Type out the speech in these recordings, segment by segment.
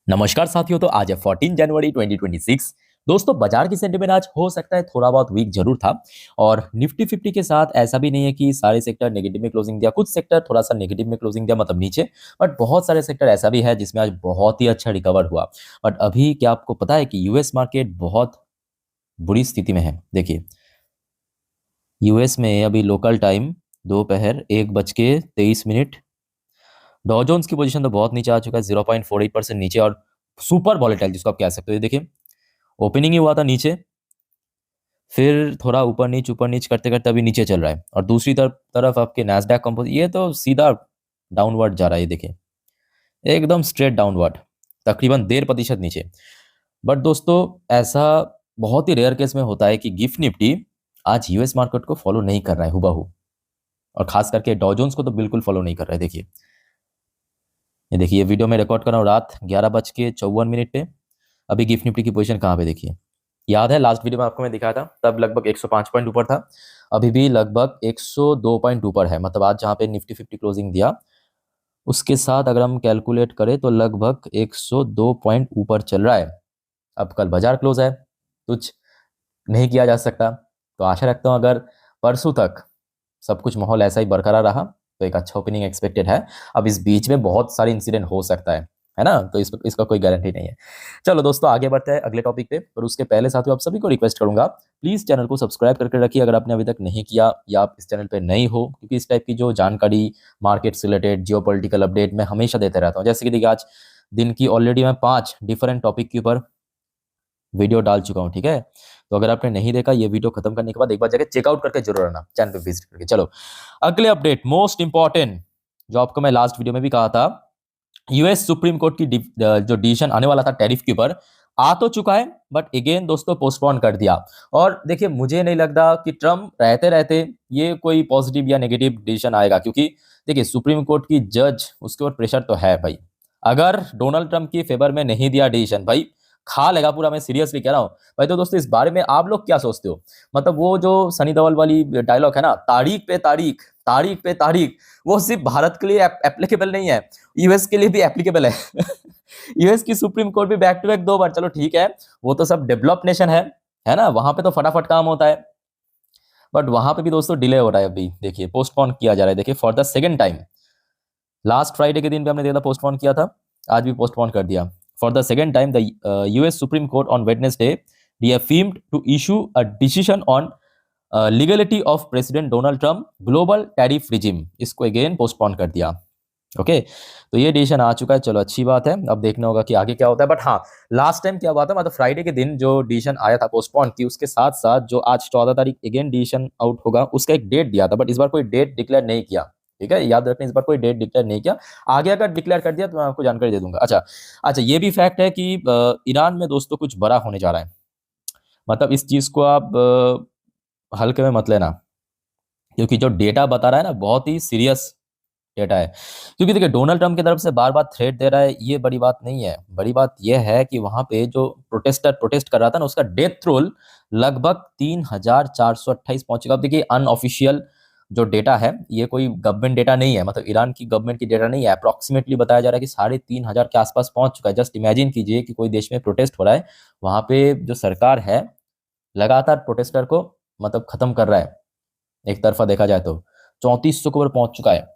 नमस्कार साथियों। तो आज है 14 जनवरी 2026। दोस्तों, बाजार की सेंटीमेंट आज हो सकता है थोड़ा बहुत वीक जरूर था। और निफ्टी 50 के साथ ऐसा भी नहीं है कि सारे सेक्टर नेगेटिव में क्लोजिंग दिया, कुछ सेक्टर थोड़ा सा नेगेटिव में क्लोजिंग दिया, मतलब नीचे। बट बहुत सारे सेक्टर ऐसा भी है जिसमें आज बहुत ही अच्छा रिकवर हुआ। बट अभी क्या आपको पता है कि यूएस मार्केट बहुत बुरी स्थिति में है। देखिए, यूएस में अभी लोकल टाइम दोपहर 1:23। डॉ जोन्स की पोजीशन तो बहुत नीचे आ चुका है, 0.48% नीचे, और सुपर वॉलेटाइल जिसको आप कह सकते हो। ये देखिए, ओपनिंग ही हुआ था नीचे, फिर थोड़ा ऊपर नीच करते करते अभी नीचे चल रहा है। और दूसरी तरफ आपके नैस्डैक कंपोज, ये तो सीधा डाउनवर्ड जा रहा है। ये देखिए, एकदम स्ट्रेट डाउनवर्ड, तकरीबन 1.5% नीचे। बट दोस्तों, ऐसा बहुत ही रेयर केस में होता है कि गिफ्ट निफ्टी आज यूएस मार्केट को फॉलो नहीं कर रहा है हुबहू, और खास करके डॉ जोन्स को तो बिल्कुल फॉलो नहीं कर रहा है। देखिए, ये देखिए, ये वीडियो मैं रिकॉर्ड कर रहा हूँ रात 11:54 पे। अभी गिफ्ट निफ्टी की पोजीशन कहाँ पे देखिए, याद है लास्ट वीडियो में आपको मैं दिखाया था, तब लगभग 105 पॉइंट ऊपर था। अभी भी लगभग 102 पॉइंट ऊपर है। मतलब आज जहाँ पे निफ्टी 50 क्लोजिंग दिया, उसके साथ अगर हम कैलकुलेट करें तो लगभग 102 पॉइंट ऊपर चल रहा है। अब कल बाजार क्लोज है, कुछ नहीं किया जा सकता। तो आशा रखता हूँ अगर परसों तक सब कुछ माहौल ऐसा ही बरकरार रहा तो एक अच्छा ओपनिंग एक्सपेक्टेड है। अब इस बीच में बहुत सारे इंसिडेंट हो सकता है ना, तो इसका कोई गारंटी नहीं है। चलो दोस्तों, आगे बढ़ते हैं अगले टॉपिक पे। पर उसके पहले साथियों, आप सभी को रिक्वेस्ट करूंगा, प्लीज चैनल को सब्सक्राइब करके रखिए अगर आपने अभी तक नहीं किया, या आप इस चैनल पे नहीं हो, क्योंकि इस टाइप की जो जानकारी मार्केट से रिलेटेड, जियोपॉलिटिकल अपडेट मैं हमेशा देते रहता हूँ। जैसे कि देखिए, आज दिन की ऑलरेडी मैं 5 डिफरेंट टॉपिक के ऊपर वीडियो डाल चुका हूँ, ठीक है। तो अगर आपने नहीं देखा, ये वीडियो खत्म करने के बाद एक बार जाके चेकआउट करके जरूर आना, चैनल पे विजिट करके। चलो अगले अपडेट, मोस्ट इंपॉर्टेंट, जो आपको मैं लास्ट वीडियो में भी कहा था, यूएस सुप्रीम कोर्ट की जो डिसीजन आने वाला था टैरिफ के ऊपर, आ तो चुका है, बट अगेन दोस्तों पोस्टपोन कर दिया। और देखिए, मुझे नहीं लगता कि ट्रम्प रहते रहते ये कोई पॉजिटिव या नेगेटिव डिसीजन आएगा, क्योंकि देखिए, सुप्रीम कोर्ट की जज, उसके ऊपर प्रेशर तो है भाई। अगर डोनाल्ड ट्रम्प की फेवर में नहीं दिया डिसीजन, भाई खा लेगा पूरा, मैं सीरियसली कह रहा हूँ भाई। तो दोस्तों, इस बारे में आप लोग क्या सोचते हो? मतलब वो जो सनी देओल वाली डायलॉग है ना, तारीख पे तारीख, तारीख पे तारीख, वो सिर्फ भारत के लिए एप्लीकेबल नहीं है, यूएस के लिए भी एप्लीकेबल है। यूएस की सुप्रीम कोर्ट भी बैक टू बैक 2 बार, चलो ठीक है, वो तो सब डेवलप नेशन है ना, वहां पे तो फटाफट काम होता है। बट वहां पे भी दोस्तों डिले हो रहा है। अभी देखिए, पोस्टपोन किया जा रहा है, देखिए for the second time. Last Friday के दिन पे हमने देखा पोस्टपोन किया था, आज भी पोस्टपोन कर दिया। For the second time the US supreme court on Wednesday reaffirmed to issue a decision on legality of president Donald Trump global tariff regime, इसको अगेन पोस्टपोन कर दिया। ओके, तो ये डिसीजन आ चुका है, चलो अच्छी बात है। अब देखना होगा कि आगे क्या होता है। बट हाँ, लास्ट टाइम क्या हुआ था, मतलब फ्राइडे के दिन जो डिसीजन आया था पोस्टपोन की, उसके साथ साथ जो आज 14 तारीख अगेन डिसीजन आउट होगा, उसका एक डेट दिया था, बट इस बार कोई डेट डिक्लेयर नहीं किया। ठीक है, याद रखना, इस बार कोई डेट डिक्लेयर नहीं किया। आगे अगर डिक्लेयर कर दिया तो मैं आपको जानकारी दे दूंगा। अच्छा अच्छा, ये भी फैक्ट है कि ईरान में दोस्तों कुछ बड़ा होने जा रहा है। मतलब इस चीज को आप हल्के में मत लेना, क्योंकि जो डेटा बता रहा है ना, बहुत ही सीरियस डेटा है। क्योंकि देखिए, डोनाल्ड ट्रम्प की तरफ से बार बार थ्रेट दे रहा है, ये बड़ी बात नहीं है। बड़ी बात यह है कि वहां पे जो प्रोटेस्ट कर रहा था ना, उसका डेथ रोल लगभग 3,428 पहुंच चुका। अब देखिए, अनऑफिशियल जो डेटा है, ये कोई गवर्नमेंट डेटा नहीं है, मतलब ईरान की गवर्नमेंट की डेटा नहीं है। अप्रोक्सीमेटली बताया जा रहा है कि 3,500 के आसपास पहुंच चुका है। जस्ट इमेजिन कीजिए कि कोई देश में प्रोटेस्ट हो रहा है, वहां पे जो सरकार है लगातार प्रोटेस्टर को मतलब खत्म कर रहा है। एक तरफा देखा जाए तो 3400 के ऊपर पहुंच चुका है।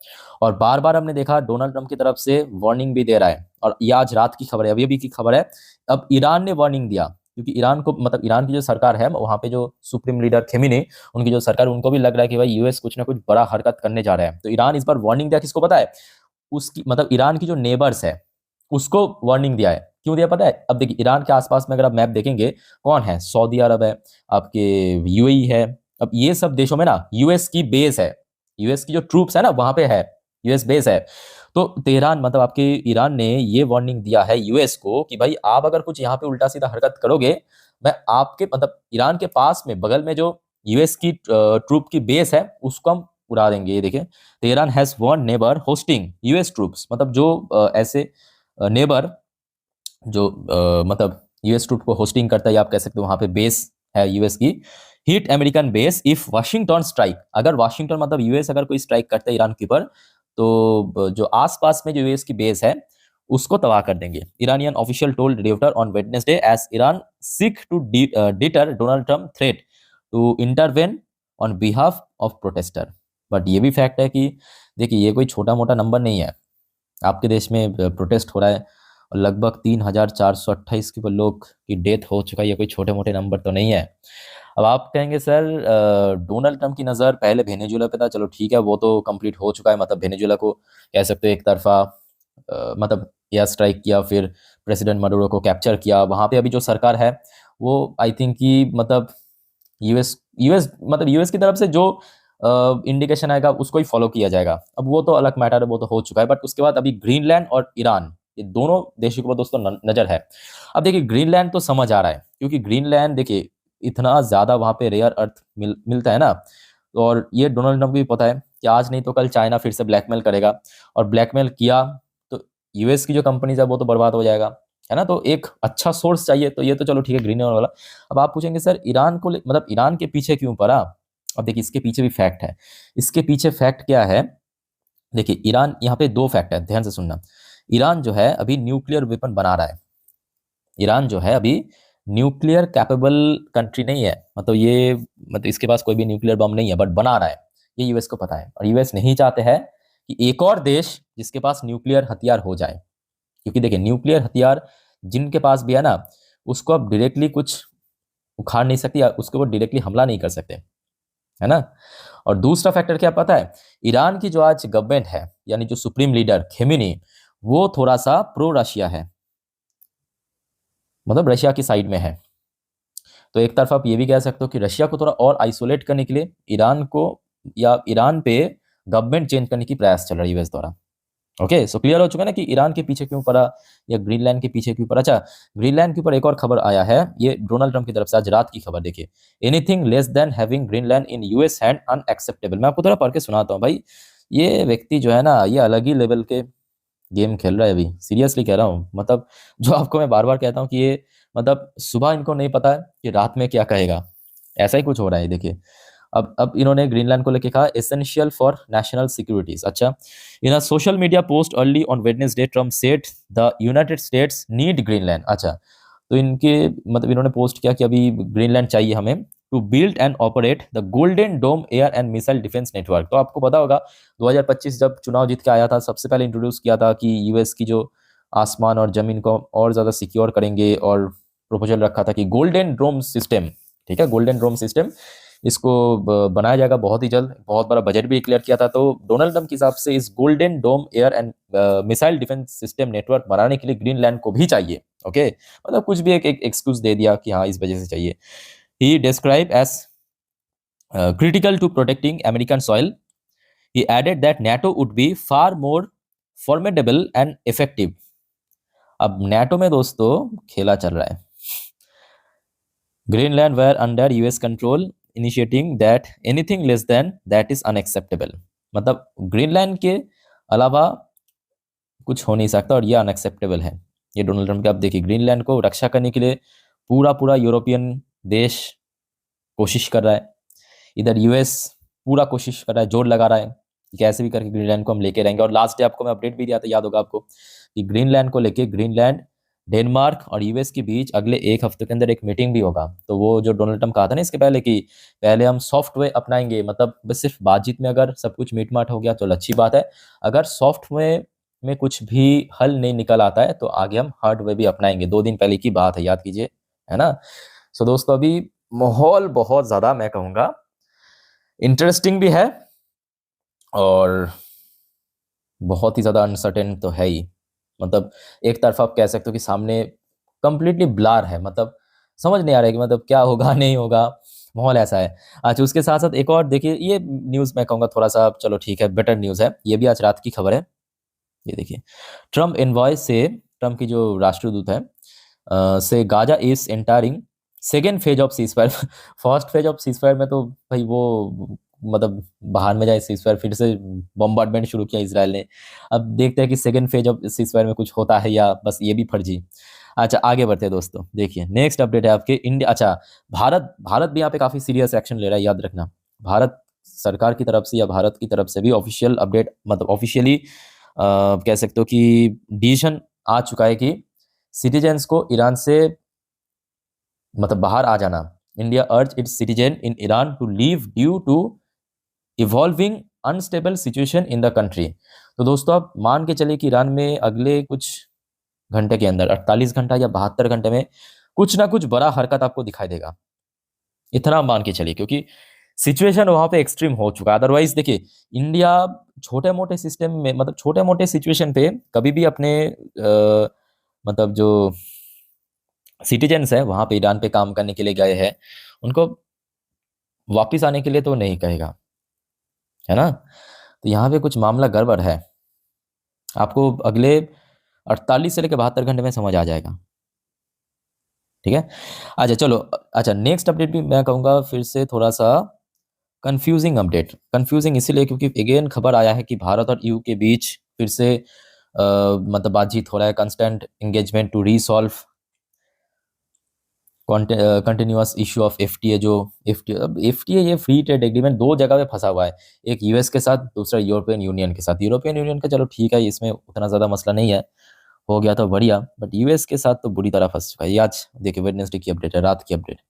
और बार बार हमने देखा डोनाल्ड ट्रम्प की तरफ से वार्निंग भी दे रहा है। और ये आज रात की खबर है, अभी अभी की खबर है। अब ईरान ने वार्निंग दिया, क्योंकि ईरान को, मतलब ईरान की जो सरकार है, वहां पे जो सुप्रीम लीडर खेमेनी, उनकी जो सरकार, उनको भी लग रहा है कि भाई यूएस कुछ ना कुछ बड़ा हरकत करने जा रहा है। तो ईरान इस बार वार्निंग दिया, किसको पता है? उसकी, मतलब ईरान की जो नेबर्स है, उसको वार्निंग दिया है। क्यों दिया पता है? अब देखिए, ईरान के आसपास में अगर आप मैप देखेंगे, कौन है? सऊदी अरब है, आपके यूएई है। अब ये सब देशों में ना यूएस की बेस है, यूएस की जो ट्रूप्स है ना, वहां पे है, यूएस बेस है। तो तेहरान, मतलब आपके ईरान ने ये वार्निंग दिया है यूएस को कि भाई आप अगर कुछ यहाँ पे उल्टा सीधा हरकत करोगे, मैं आपके, मतलब ईरान के पास में बगल में जो यूएस की ट्रूप की बेस है, उसको हम उड़ा देंगे। ये देखिए, Tehran has warned neighbour hosting US troops, मतलब जो ऐसे नेबर जो मतलब यूएस ट्रूप को होस्टिंग करता है, या आप कह सकते हो वहां पे बेस है यूएस की, hit American base if Washington strike. अगर वाशिंगटन, मतलब यूएस अगर कोई स्ट्राइक करता है ईरान के ऊपर, तो जो आसपास में जो यूएस की बेस है, उसको तबाह कर देंगे। Iranian official told reporter on Wednesday as Iran seek to deter Donald Trump threat to intervene on behalf of protester. But ये भी फैक्ट है कि देखिए ये कोई छोटा मोटा नंबर नहीं है। आपके देश में प्रोटेस्ट हो रहा है और लगभग 3,428 के लोग की डेथ हो चुका है। ये कोई छोटे मोटे नंबर तो नहीं है। अब आप कहेंगे सर डोनाल्ड ट्रम्प की नज़र पहले वेनेजुएला पे था, चलो ठीक है वो तो कंप्लीट हो चुका है, मतलब वेनेजुएला को कह सकते हो एक तरफा मतलब एयर स्ट्राइक किया, फिर प्रेसिडेंट मडुरो को कैप्चर किया। वहाँ पे अभी जो सरकार है वो आई थिंक कि मतलब यूएस यूएस मतलब यूएस की तरफ से जो इंडिकेशन आएगा उसको ही फॉलो किया जाएगा। अब वो तो अलग मैटर है, वो तो हो चुका है। बट उसके बाद अभी ग्रीनलैंड और ईरान, ये दोनों देशों के ऊपर दोस्तों नजर है। अब देखिए ग्रीनलैंड तो समझ आ रहा है, क्योंकि ग्रीनलैंड देखिए इतना ज्यादा वहां पे रेयर अर्थ मिलता है ना। और ये डोनाल्ड ट्रम्प को भी पता है कि आज नहीं तो कल चाइना फिर से ब्लैकमेल करेगा, और ब्लैकमेल किया तो यूएस की जो कंपनीज है वो तो बर्बाद हो जाएगा, है ना। तो एक अच्छा सोर्स चाहिए, तो ये तो चलो ठीक है ग्रीन वाला। अब आप पूछेंगे सर ईरान को मतलब ईरान के पीछे क्यों पड़ा। अब देखिए इसके पीछे भी फैक्ट है। इसके पीछे फैक्ट क्या है, देखिए ईरान, यहाँ पे दो फैक्ट है, ध्यान से सुनना। ईरान जो है अभी न्यूक्लियर वेपन बना रहा है। ईरान जो है अभी न्यूक्लियर कैपेबल कंट्री नहीं है, मतलब ये मतलब इसके पास कोई भी न्यूक्लियर बम नहीं है, बट बना रहा है। ये यूएस को पता है, और यूएस नहीं चाहते हैं कि एक और देश जिसके पास न्यूक्लियर हथियार हो जाए। क्योंकि देखिए न्यूक्लियर हथियार जिनके पास भी है ना, उसको आप डायरेक्टली कुछ उखाड़ नहीं सकते, या उसके ऊपर डायरेक्टली हमला नहीं कर सकते, है ना। और दूसरा फैक्टर क्या पता है, ईरान की जो आज गवर्नमेंट है, यानी जो सुप्रीम लीडर खेमेनी, वो थोड़ा सा प्रो रशिया है, मतलब रशिया की साइड में है। तो एक तरफ आप ये भी कह सकते हो कि रशिया को थोड़ा और आइसोलेट करने के लिए ईरान को या ईरान पे गवर्नमेंट चेंज करने की प्रयास चल रहा है यूएस द्वारा। ओके, सो क्लियर हो चुका है ना कि ईरान के पीछे क्यों पड़ा या ग्रीनलैंड के पीछे क्यों पड़ा। अच्छा, ग्रीनलैंड के ऊपर एक और खबर आया है, ये डोनाल्ड ट्रम्प की तरफ से आज रात की खबर। देखिए, anything less than having Greenland in US hand unacceptable. मैं आपको थोड़ा पढ़ के सुनाता हूँ भाई। ये व्यक्ति जो है ना, ये अलग ही लेवल के गेम खेल रहा है अभी, सीरियसली कह रहा हूँ। मतलब जो आपको मैं बार बार कहता हूँ कि ये मतलब सुबह इनको नहीं पता है कि रात में क्या कहेगा, ऐसा ही कुछ हो रहा है। देखिए अब इन्होंने ग्रीनलैंड को लेके कहा एसेंशियल फॉर नेशनल सिक्योरिटीज। अच्छा, in a social media post early on Wednesday Trump said the United States need Greenland. अच्छा, तो इनके मतलब इन्होंने पोस्ट किया कि अभी ग्रीनलैंड चाहिए हमें to build and operate the golden dome air and missile defence network. तो आपको पता होगा 2025 जब चुनाव जीत के आया था, सबसे पहले इंट्रोड्यूस किया था कि यूएस की जो आसमान और जमीन को और ज़्यादा सिक्योर करेंगे, और प्रपोजल रखा था कि गोल्डन डोम सिस्टम, ठीक है, गोल्डन डोम सिस्टम इसको बनाया जाएगा बहुत ही जल्द। बहुत बड़ा बजट भी क्लियर किया था। तो डोनाल्ड ट्रम्प के हिसाब से इस golden dome air and missile defence system network बनाने के लिए ग्रीनलैंड को भी चाहिए। ओके, मतलब कुछ भी एक एक्सक्यूज दे दिया कि हाँ इस वजह से चाहिए। He describe as critical to protecting American soil. He added that NATO would be far more formidable and effective. अब NATO में दोस्तों खेला चल रहा है। Greenland were under US control, initiating that anything less than that is unacceptable. मतलब Greenland के अलावा कुछ हो नहीं सकता, और ये अनएक्सेप्टेबल है। ये डोनाल्ड ट्रम्प का, अब देखिए ग्रीनलैंड को रक्षा करने के लिए पूरा पूरा यूरोपियन देश कोशिश कर रहा है, इधर यूएस पूरा कोशिश कर रहा है, जोर लगा रहा है कि कैसे भी करके ग्रीनलैंड को हम लेके रहेंगे। और लास्ट डे आपको मैं अपडेट भी दिया था, याद होगा आपको, कि ग्रीनलैंड को लेके ग्रीनलैंड, डेनमार्क और यूएस के बीच अगले एक हफ्ते के अंदर एक मीटिंग भी होगा। तो वो जो डोनाल्ड ट्रम्प कहा था ना इसके पहले कि पहले हम सॉफ्ट वे अपनाएंगे, मतलब बस सिर्फ बातचीत में अगर सब कुछ मीट माट हो गया तो अच्छी बात है, अगर सॉफ्ट वे में कुछ भी हल नहीं निकल आता है तो आगे हम हार्ड वे भी अपनाएंगे। 2 दिन पहले की बात है, याद कीजिए, है ना। सो दोस्तों अभी माहौल बहुत ज़्यादा मैं कहूँगा इंटरेस्टिंग भी है, और बहुत ही ज़्यादा अनसर्टेन तो है ही। मतलब एक तरफ आप कह सकते हो कि सामने कंप्लीटली ब्लर है, मतलब समझ नहीं आ रहा है कि मतलब क्या होगा नहीं होगा, माहौल ऐसा है। अच्छा, उसके साथ साथ एक और देखिए, ये न्यूज़ मैं कहूँगा थोड़ा सा चलो ठीक है बेटर न्यूज़ है, ये भी आज रात की खबर है। ये देखिए, ट्रम्प एनवॉय से, ट्रम्प की जो राष्ट्रदूत है से Gaza is entering second phase of ceasefire. First phase of ceasefire में तो भाई वो मतलब बाहर में जाए सीजफायर, फिर से बम्बार्डमेंट शुरू किया इसराइल ने। अब देखते हैं कि सेकेंड फेज ऑफ सीजफायर में कुछ होता है या बस ये भी फर्जी। अच्छा, आगे बढ़ते हैं दोस्तों। देखिए नेक्स्ट अपडेट है आपके इंडिया। अच्छा, भारत भी यहाँ पे काफ़ी सीरियस एक्शन ले रहा है, याद रखना। भारत सरकार की तरफ से या भारत की तरफ से भी ऑफिशियल अपडेट, मतलब ऑफिशियली कह सकते हो कि डिसीजन आ चुका है कि सिटीजन्स को ईरान से मतलब बाहर आ जाना। India urge its citizen in Iran to leave due to evolving unstable situation in the country. तो दोस्तों आप मान के चलिए कि ईरान में अगले कुछ घंटे के अंदर 48 घंटा या 72 घंटे में कुछ ना कुछ बड़ा हरकत आपको दिखाई देगा, इतना मान के चलिए, क्योंकि सिचुएशन वहां पे एक्सट्रीम हो चुका है। अदरवाइज देखिए, इंडिया छोटे मोटे सिस्टम में मतलब छोटे मोटे सिचुएशन पे कभी भी अपने मतलब जो सिटीजन्स है वहां पे ईरान पे काम करने के लिए गए हैं उनको वापिस आने के लिए तो नहीं कहेगा, है ना। तो यहाँ पे कुछ मामला गड़बड़ है, आपको अगले 48 से लेकर 72 घंटे में समझ आ जाएगा, ठीक है। अच्छा चलो, अच्छा नेक्स्ट अपडेट भी मैं कहूँगा फिर से थोड़ा सा कंफ्यूजिंग अपडेट। कंफ्यूजिंग इसीलिए क्योंकि अगेन खबर आया है कि भारत और ईयू के बीच फिर से मतलब बातचीत हो रहा है, constant engagement to resolve continuous issue of FTA. जो एफटीए ये फ्री ट्रेड एग्रीमेंट दो जगह पे फंसा हुआ है, एक यूएस के साथ, दूसरा यूरोपियन यूनियन के साथ। यूरोपियन यूनियन का चलो ठीक है, इसमें उतना ज़्यादा मसला नहीं है, हो गया तो बढ़िया, बट यूएस के साथ तो बुरी तरह फंस चुका है। ये आज देखिए वेडनेसडे की अपडेट है, रात की update.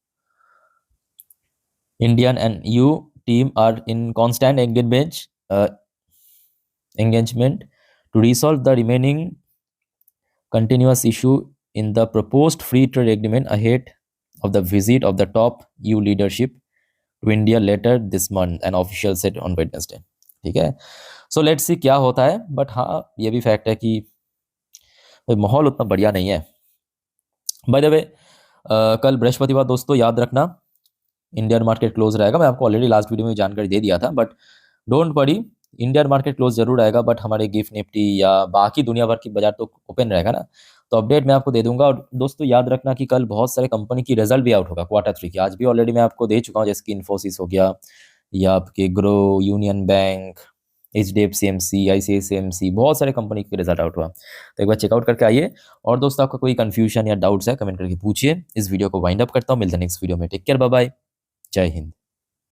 Indian and U team are in constant engagement to resolve the remaining continuous issue in the proposed free trade agreement ahead of the visit of the top EU leadership to India later this month, an official said on Wednesday। ठीक है, so let's see क्या होता है, but हाँ ये भी fact है कि माहौल उतना बढ़िया नहीं है। बाय द वे कल बृहस्पतिवार दोस्तों, याद रखना इंडियन मार्केट क्लोज रहेगा। मैं आपको ऑलरेडी लास्ट वीडियो में जानकारी दे दिया था, but don't worry, Indian market close जरूर आएगा, बट हमारे गिफ्ट निफ्टी या बाकी दुनिया भर की बाजार तो ओपन रहेगा ना। तो अपडेट मैं आपको दे दूंगा। और दोस्तों याद रखना कि कल बहुत सारे कंपनी की रिजल्ट भी आउट होगा Q3 की। आज भी ऑलरेडी मैं आपको दे चुका हूँ, जैसे कि इन्फोसिस हो गया, या आपके grow, union bank, HDFC AMC, ICICI AMC, बहुत सारे कंपनी के रिजल्ट आउट हुआ। तो एक बार चेकआउट करके आइए। और दोस्तों आपका कोई कंफ्यूजन या डाउट्स है कमेंट करके पूछिए। इस वीडियो को वाइंड अप करता हूँ, मिलते हैं नेक्स्ट वीडियो में। टेक केयर, बाय बाय, जय हिंद।